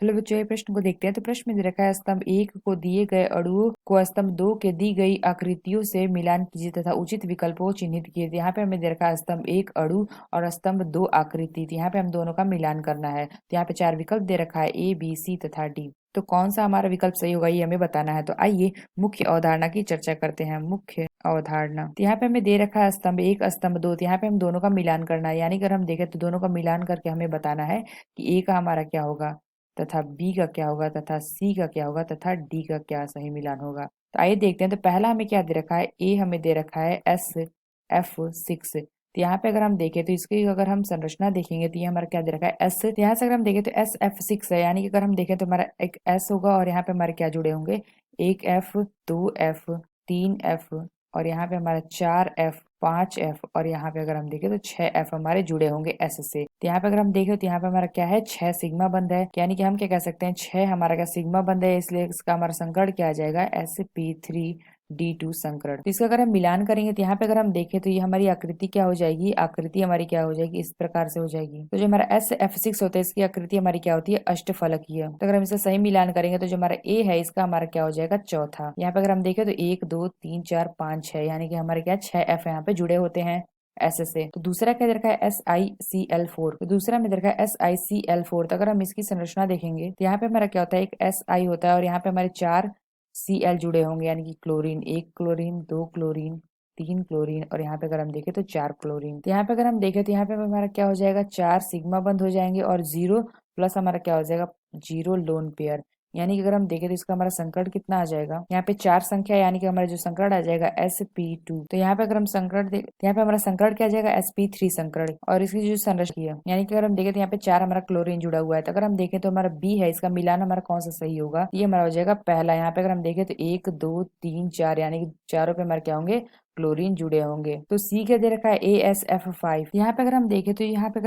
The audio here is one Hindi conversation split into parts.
चलो बच्चों ये प्रश्न को देखते हैं। तो प्रश्न में दे रखा है स्तंभ एक को दिए गए अणुओं को स्तंभ दो के दी गई आकृतियों से मिलान कीजिए तथा उचित विकल्पों को चिन्हित कीजिए। तो यहाँ पे हमें दे रखा है स्तंभ एक अणु और स्तंभ दो आकृति। तो यहाँ पे हम दोनों का मिलान करना है। तो यहाँ पे चार विकल्प दे रखा है ए बी सी तथा डी। तो कौन सा हमारा विकल्प सही होगा ये हमें बताना है। तो आइए मुख्य अवधारणा की चर्चा करते हैं। मुख्य अवधारणा, तो यहाँ पे हमें दे रखा है स्तंभ एक स्तंभ दो। तो यहाँ पे हम दोनों का मिलान करना है, यानी अगर हम देखें तो दोनों का मिलान करके हमें बताना है कि ए का हमारा क्या होगा तथा बी का क्या होगा तथा सी का क्या होगा तथा डी का क्या सही मिलान होगा। तो आइए देखते हैं। तो पहला हमें क्या दे रखा है, ए हमें दे रखा है SF6। तो यहाँ पे अगर हम देखें तो इसकी अगर हम संरचना देखेंगे तो ये हमारा क्या दे रखा है एस। तो यहाँ से अगर हम देखें तो SF6 है, यानी कि अगर हम देखें तो हमारा एक एस होगा और यहाँ पे हमारे क्या जुड़े होंगे, एक एफ, दो एफ, तीन एफ और यहाँ पे हमारा चार एफ, पांच एफ और यहाँ पे अगर हम देखें तो छह एफ हमारे जुड़े होंगे एस से। तो यहाँ पे अगर हम देखें तो यहाँ पे हमारा क्या है, छह सिग्मा बंध है, यानी कि हम क्या कह सकते हैं, छह हमारा क्या सिग्मा बंध है, इसलिए इसका हमारा संकरण क्या आ जाएगा, sp3d2 संकरण। तो इसका अगर हम मिलान करेंगे तो यहाँ पे अगर हम देखें तो ये हमारी आकृति क्या हो जाएगी, आकृति हमारी क्या हो जाएगी, इस प्रकार से हो जाएगी। तो जो हमारा SF6 होता है इसकी आकृति हमारी क्या होती है, अष्टफलकीय। तो अगर हम इसे सही मिलान करेंगे तो जो हमारा ए है इसका हमारा क्या हो जाएगा, चौथा। यहाँ पे अगर हम देखें तो एक दो तीन चार पाँच छह, यानी कि हमारे क्या छह एफ यहाँ पे जुड़े होते हैं एस से। तो दूसरा क्या दे रखा है SiCl4। तो दूसरा में दे रखा है SiCl4। तो अगर हम इसकी संरचना देखेंगे तो यहाँ पे हमारा क्या होता है, एक Si होता है और यहाँ पे हमारे चार Cl जुड़े होंगे, यानी कि क्लोरीन, एक क्लोरीन, दो क्लोरीन, तीन क्लोरीन और यहाँ पे अगर हम देखें तो चार क्लोरीन। तो यहाँ पे अगर हम देखें तो यहाँ पे हमारा क्या हो जाएगा, चार सिग्मा बंद हो जाएंगे और जीरो प्लस हमारा क्या हो जाएगा, जीरो लोन पेयर। यानी कि अगर हम देखें तो इसका हमारा संकरण कितना आ जाएगा, यहाँ पे चार संख्या, यानी कि हमारा जो संकरण आ जाएगा sp2। तो यहाँ पे अगर हम संकरण देख, यहाँ पे हमारा संकरण क्या आ जाएगा, sp3 संकरण। और इसकी जो संरचना है, यानी कि अगर हम देखें तो यहाँ पे चार हमारा क्लोरीन जुड़ा हुआ है। तो अगर हम देखें तो हमारा बी है, इसका मिलान हमारा कौन सा सही होगा, ये हमारा हो जाएगा पहला। यहाँ पे अगर हम देखें तो एक दो तीन चार, यानी कि चारों पे हमारे क्या होंगे, क्लोरीन जुड़े होंगे। तो सी क्या दे रखा है, AsF5। यहाँ पे अगर हम देखें तो यहाँ पे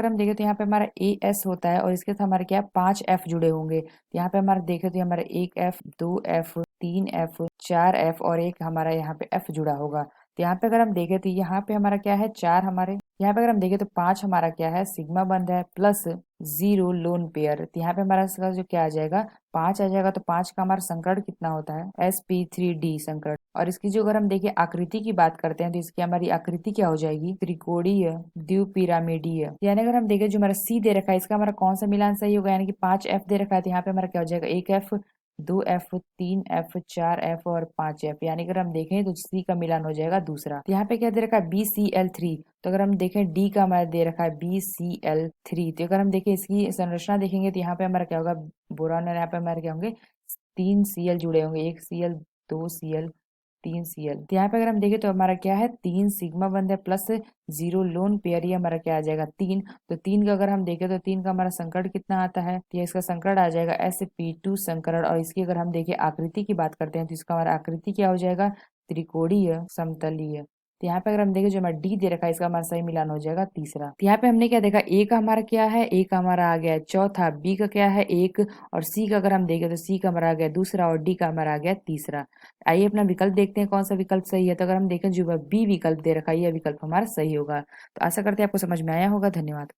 हमारा AS होता है और इसके साथ हमारे क्या पांच F जुड़े होंगे। यहाँ पे हमारे देखे तो हमारा एक एफ, दो एफ, तीन एफ, चार एफ और एक हमारा यहाँ पे एफ जुड़ा होगा। तो यहाँ पे अगर हम देखें तो यहाँ पे हमारा क्या है, चार हमारे, यहाँ पे अगर हम देखें तो पांच हमारा क्या है, सिग्मा बंध है प्लस जीरो लोन पेयर। तो यहाँ पे हमारा इसका जो क्या आ जाएगा, पांच आ जाएगा। तो पांच का हमारा संकरण कितना होता है, sp3d संकरण। और इसकी जो अगर हम देखें आकृति की बात करते हैं तो इसकी हमारी आकृति क्या हो जाएगी, त्रिकोणीय द्विपिरामिडीय। यानी अगर हम देखें जो हमारा सी दे रखा है इसका हमारा कौन सा मिलान सही होगा, यानी कि पांच एफ दे रखा है तो यहाँ पे हमारा क्या हो जाएगा, एक एफ, दो एफ, तीन एफ, चार एफ और पांच एफ। यानी अगर हम देखें तो सी का मिलान हो जाएगा दूसरा। तो यहाँ पे क्या दे रखा है, BCl3। तो अगर हम देखें डी का हमारा दे रखा है BCl3। तो अगर हम देखें इसकी संरचना देखेंगे तो यहाँ पे हमारा क्या होगा, बोरान और यहाँ पे हमारे क्या होंगे, तीन Cl जुड़े होंगे, एक Cl, दो Cl, तीन Cl। तो यहाँ पे अगर हम देखें तो हमारा क्या है, तीन सिग्मा बंध है प्लस जीरो लोन पेयर, ये हमारा क्या आ जाएगा, तीन। तो तीन का अगर हम देखें तो तीन का हमारा संकरण कितना आता है, तो इसका संकरण आ जाएगा sp2 संकरण। और इसकी अगर हम देखें आकृति की बात करते हैं तो इसका हमारा आकृति क्या हो जाएगा, त्रिकोणीय समतलीय। तो यहाँ पे अगर हम देखें जो हमारा डी दे रखा है इसका हमारा सही मिलान हो जाएगा तीसरा। तो यहाँ पे हमने क्या देखा, ए का हमारा क्या है, ए का हमारा आ गया चौथा, बी का क्या है एक, और सी का अगर हम देखें तो सी का हमारा आ गया दूसरा और डी का हमारा आ गया तीसरा। आइए अपना विकल्प देखते हैं कौन सा विकल्प सही है। तो अगर हम देखें जो बी विकल्प दे रखा है यह विकल्प हमारा सही होगा। तो आशा करते हैं आपको समझ में आया होगा। धन्यवाद।